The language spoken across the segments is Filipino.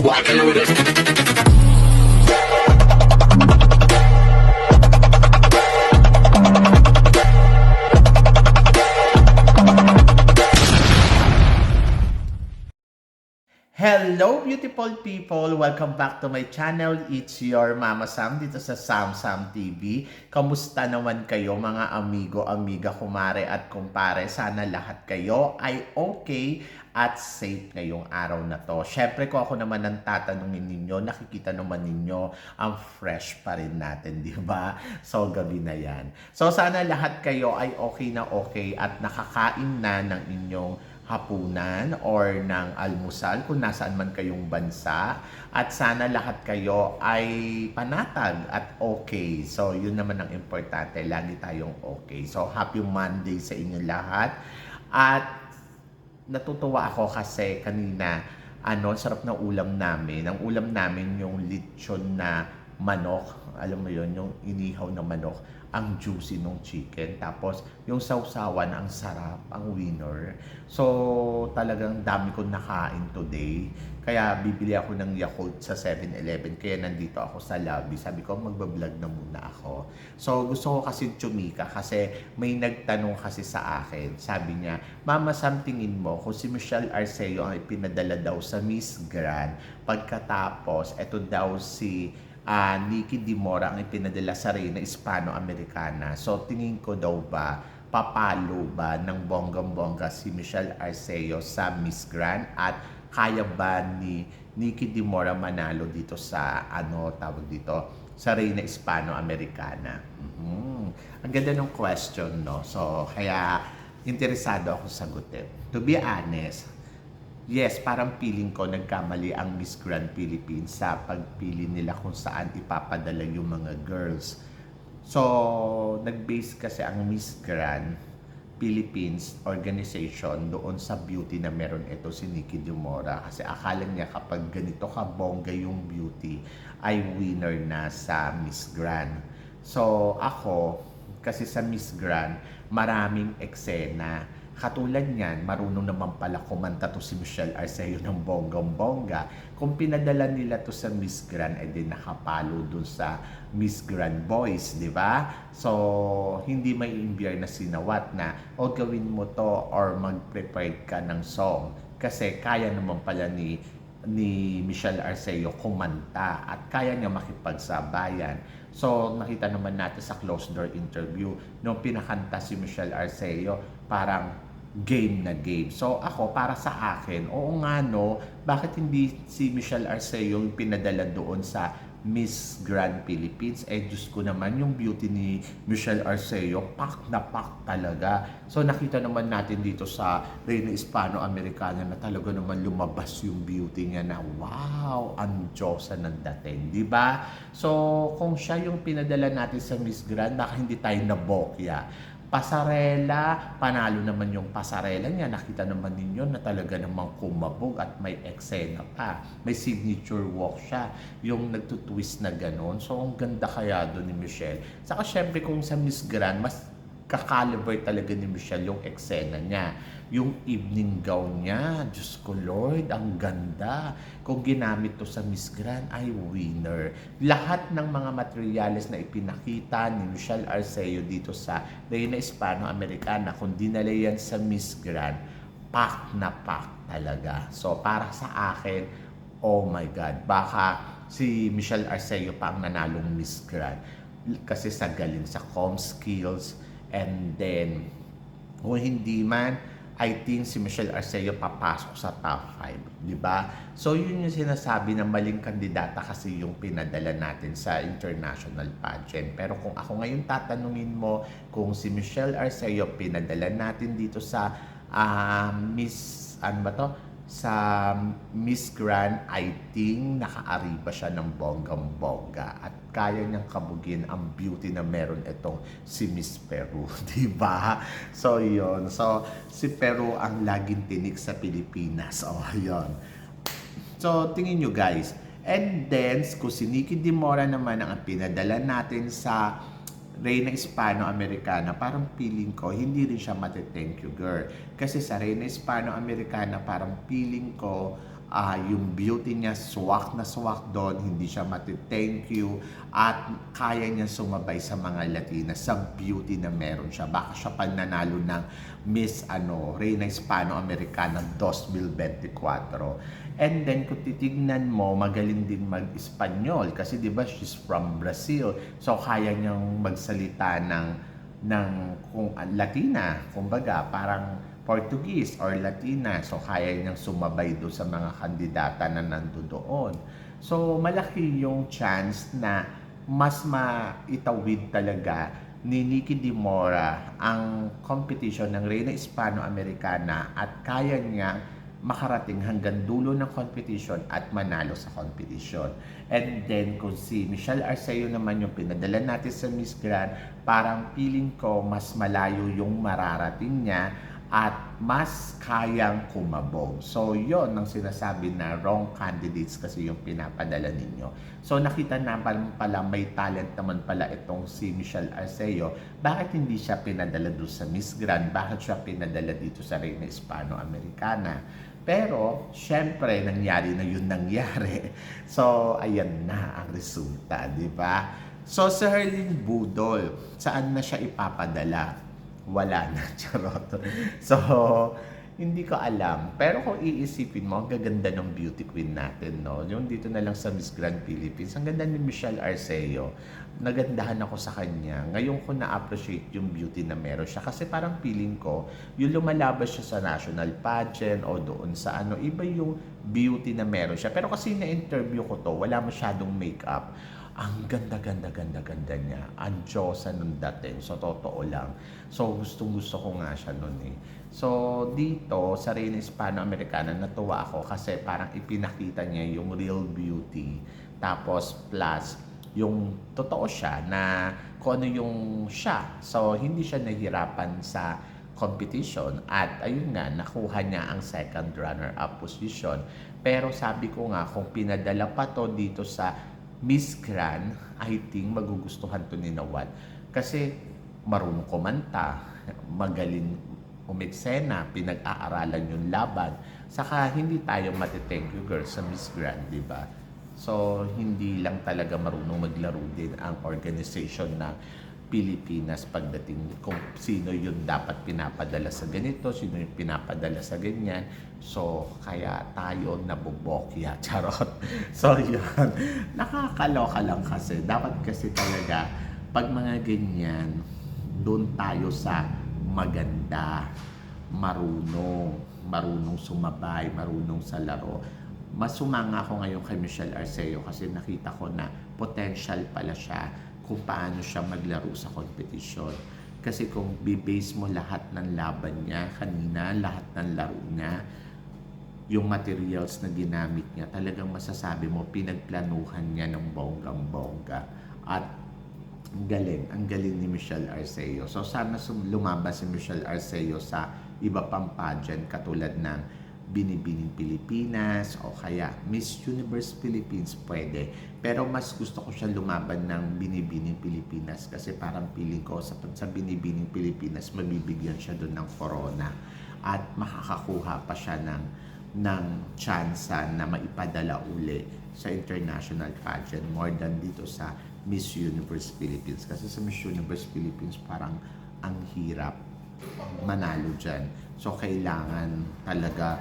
walking with it. Hello beautiful people! Welcome back to my channel. It's your Mama Sam dito sa Sam Sam TV. Kamusta naman kayo mga amigo, amiga, kumare at kumpare? Sana lahat kayo ay okay at safe ngayong araw na to. Syempre kung ako naman ang tatanungin ninyo, nakikita naman ninyo ang fresh pa rin natin, di ba? So gabi na yan. So sana lahat kayo ay okay at nakakain na ng inyong hapunan or ng almusal kung nasaan man kayong bansa, at sana lahat kayo ay panatag at okay. So yun naman ang importante, lagi tayong okay. So happy Monday sa inyo lahat. At natutuwa ako kasi kanina sarap ng ulam namin. Ang ulam namin yung lechon na manok, alam mo yon, yung inihaw na manok, ang juicy nung chicken, tapos yung sausawan, ang sarap, ang winner. So talagang dami kong nakain today, kaya bibili ako ng Yakult sa 7-Eleven, kaya nandito ako sa lobby. Sabi ko magbablog na muna ako. So gusto ko kasi tsumika kasi may nagtanong kasi sa akin, sabi niya, Mama Sam, tingin mo kung si Michelle Arceo ang ipinadala daw sa Miss Grand, pagkatapos eto daw si Nikki Di Mora ang ipinadala sa Reyna Hispano-Americana. So tingin ko daw ba, papalo ba ng bonggang-bongga si Michelle Arceo sa Miss Grand, at kaya ba ni Nikki Di Mora manalo dito sa tawag dito, sa Reyna Hispano-Americana? Ang ganda ng question, no? So kaya interesado ako sagutin. To be honest, yes, parang feeling ko nagkamali ang Miss Grand Philippines sa pagpili nila kung saan ipapadala yung mga girls. So, nag-base kasi ang Miss Grand Philippines organization doon sa beauty na meron ito si Nikki Di Mora. Kasi akala niya kapag ganito ka bongga yung beauty ay winner na sa Miss Grand. So, ako, kasi sa Miss Grand, maraming eksena. Katulad niyan, marunong naman pala kumanta to si Michelle Arceo ng bonggang-bongga. Kung pinadala nila to sa Miss Grand, ay din nakapalo dun sa Miss Grand Boys, di ba? So, hindi may imbiyer na sinawat na, o gawin mo to or mag-prepare ka ng song. Kasi kaya naman pala ni Michelle Arceo kumanta at kaya niya makipagsabayan. So, nakita naman natin sa closed door interview, nung pinakanta si Michelle Arceo, parang game na game. So ako, para sa akin, oo nga no, bakit hindi si Michelle Arceo yung pinadala doon sa Miss Grand Philippines? Eh Diyos ko naman, yung beauty ni Michelle Arceo, pak na pak talaga. So nakita naman natin dito sa Reyna Hispano-Americana na talaga naman lumabas yung beauty niya na wow, ang Diyosa ng dating, di ba? So kung siya yung pinadala natin sa Miss Grand, baka hindi tayo nabokya. Pasarela, panalo naman yung pasarela niya. Nakita naman ninyo na talaga namang kumabog at may eksena pa. May signature walk siya, yung nagtutwist na ganon. So, ang ganda kaya doon ni Michelle. Saka syempre kung sa Miss Grand, mas kakaliber talaga ni Michelle yung eksena niya. Yung evening gown niya, Diyos ko Lord, ang ganda. Kung ginamit to sa Miss Grand, ay winner. Lahat ng mga materyales na ipinakita ni Michelle Arceo dito sa Reyna Hispano-Americana, kung dinala yan sa Miss Grand, pak na pak talaga. So para sa akin, oh my God, baka si Michelle Arceo pa ang nanalong Miss Grand. Kasi sa galing sa com skills, and then kung hindi man, I think si Michelle Arceo papasok sa top 5, di ba? So yun yung sinasabi na maling kandidata kasi yung pinadala natin sa international pageant. Pero kung ako ngayon tatanungin mo kung si Michelle Arceo pinadala natin dito sa sa Miss Grand, I think nakaariba siya ng bonggang-bongga at kaya niyang kabugin ang beauty na meron itong si Miss Peru, di ba? So, yun. So, si Peru ang laging tinik sa Pilipinas. Oh, yun. So, tingin nyo guys. And then, kung si Nikki Di Mora naman ang pinadala natin sa Reyna Hispano-Americana, parang feeling ko, hindi rin siya mati-thank you girl. Kasi sa Reyna Hispano-Americana, parang feeling ko, yung beauty niya swak na swak doon, hindi siya mati-thank you at kaya niya sumabay sa mga Latina sa beauty na meron siya. Baka siya pa nanalo ng Miss Reina Hispano-Americana 2024. And then kung titignan mo, magaling din mag-Espanyol kasi 'di ba she's from Brazil. So kaya niyang magsalita ng kung Latina, kumbaga parang Portuguese or Latina. So, kaya niyang sumabay doon sa mga kandidata na nandoon. So, malaki yung chance na mas maitawid talaga ni Nikki Di Mora ang competition ng Reina Hispano-Americana at kaya niya makarating hanggang dulo ng competition at manalo sa competition. And then, kung si Michelle Arceo naman yung pinadala natin sa Miss Grand, parang feeling ko mas malayo yung mararating niya at mas kayang kumabog. So, yon ang sinasabi na wrong candidates kasi yung pinapadala ninyo. So, nakita na pala may talent naman pala itong si Michelle Arceo. Bakit hindi siya pinadala doon sa Miss Grand? Bakit siya pinadala dito sa Reina Hispano-Americana? Pero, syempre, nangyari na yun nangyari. So, ayan na ang resulta, di ba? So, sa Herlin Budol, saan na siya ipapadala? Wala na, charot. So, hindi ko alam. Pero kung iisipin mo, ang gaganda ng beauty queen natin, no? Yung dito na lang sa Miss Grand Philippines, ang ganda ni Michelle Arceo. Nagandahan ako sa kanya. Ngayon ko na-appreciate yung beauty na meron siya. Kasi parang feeling ko, yung lumalabas siya sa national pageant o doon sa iba yung beauty na meron siya. Pero kasi na-interview ko to, wala masyadong makeup. Ang ganda niya. Ang Diyosa nung dating. So, totoo lang. So, gustong-gusto ko nga siya nun eh. So, dito, sa Reina Hispano-Americana, natuwa ako kasi parang ipinakita niya yung real beauty. Tapos, plus, yung totoo siya na kung ano yung siya. So, hindi siya nahihirapan sa competition at ayun nga, nakuha niya ang second runner-up position. Pero sabi ko nga, kung pinadala pa to dito sa Miss Grand, I think magugustuhan to ni Nawal. Kasi marunong kumanta, magaling umeksena, pinag-aaralan yung laban. Saka hindi tayo mati-thank you girl sa Miss Grand, di ba? So, hindi lang talaga marunong maglaro din ang organization ng Pilipinas pagdating kung sino yun dapat pinapadala sa ganito, sino yung pinapadala sa ganyan. So, kaya tayo nabubokya, charot. So, yun. Nakakaloka lang kasi. Dapat kasi talaga, pag mga ganyan, doon tayo sa maganda, marunong sumabay, marunong sa laro. Mas sumanga ako ngayon kay Michelle Arceo kasi nakita ko na potential pala siya kung paano siya maglaro sa competition. Kasi kung bibase mo lahat ng laban niya kanina, lahat ng laro niya, yung materials na ginamit niya, talagang masasabi mo, pinagplanuhan niya ng bonggang-bongga. At ang galing ni Michelle Arceo. So sana lumabas si Michelle Arceo sa iba pang pageant katulad ng Binibining Pilipinas o kaya Miss Universe Philippines pwede. Pero mas gusto ko siya lumaban ng Binibining Pilipinas kasi parang feeling ko sa Binibining Pilipinas mabibigyan siya doon ng corona at makakakuha pa siya ng tsansa na maipadala uli sa international pageant more than dito sa Miss Universe Philippines. Kasi sa Miss Universe Philippines parang ang hirap manalo dyan. So, kailangan talaga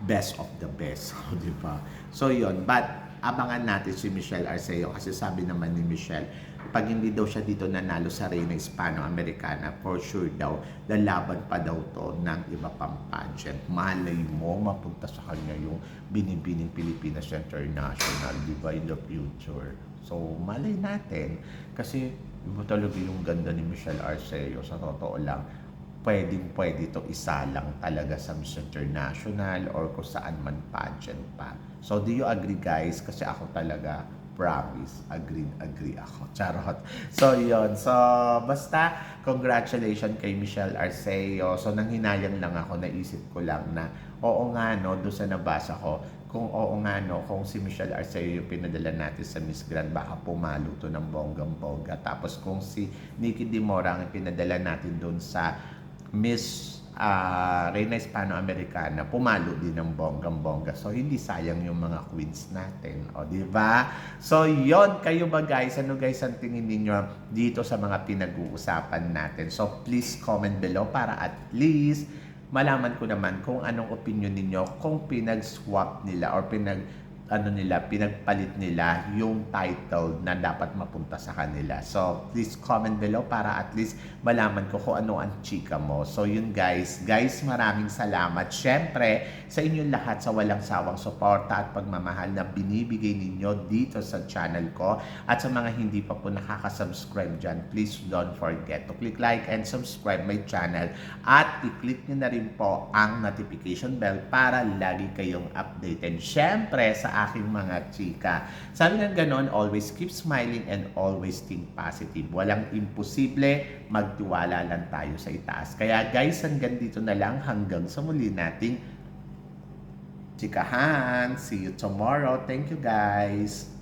best of the best. Di ba? So, yun. But, abangan natin si Michelle Arceo kasi sabi naman ni Michelle, pag hindi daw siya dito nanalo sa Reina Hispano-Americana, for sure daw, lalaban pa daw to ng iba pang pageant. Malay mo, mapunta sa kanya yung Binibining Pilipinas International, di ba, in the future. So, malay natin. Kasi, iba talaga yung ganda ni Michelle Arceo, sa totoo lang. Pwede to isa lang talaga sa Miss International or kung saan man pageant pa. So, do you agree guys? Kasi ako talaga, promise, agree ako. Charot. So, yun. So, basta, congratulations kay Michelle Arceo. So, nanghinayang lang ako, naisip ko lang na, oo nga, no, doon sa nabasa ko, kung oo nga, no, kung si Michelle Arceo yung pinadala natin sa Miss Grand, baka pumalo to ng bonggang-bongga. Tapos, kung si Nikki Di Mora ang pinadala natin doon sa Miss Reyna Hispano-Americana, pumalo din ng bonggang-bongga. So, hindi sayang yung mga queens natin. O, di ba? So, yon kayo ba guys? Ano guys ang tingin ninyo dito sa mga pinag-uusapan natin? So, please comment below para at least malaman ko naman kung anong opinion ninyo kung pinag-swap nila or pinagpalit nila yung title na dapat mapunta sa kanila. So, please comment below para at least malaman ko kung ano ang chika mo. So, yun guys. Guys, maraming salamat. Syempre, sa inyong lahat sa walang sawang suporta at pagmamahal na binibigay ninyo dito sa channel ko. At sa mga hindi pa po nakaka-subscribe dyan, please don't forget to click like and subscribe my channel. At i-click nyo na rin po ang notification bell para lagi kayong updated. Syempre, sa aking mga chika. Sabi nga ganon, always keep smiling and always think positive. Walang imposible, magtiwala lang tayo sa itaas. Kaya guys, hanggang dito na lang, hanggang sa muli nating chikahan. See you tomorrow. Thank you guys.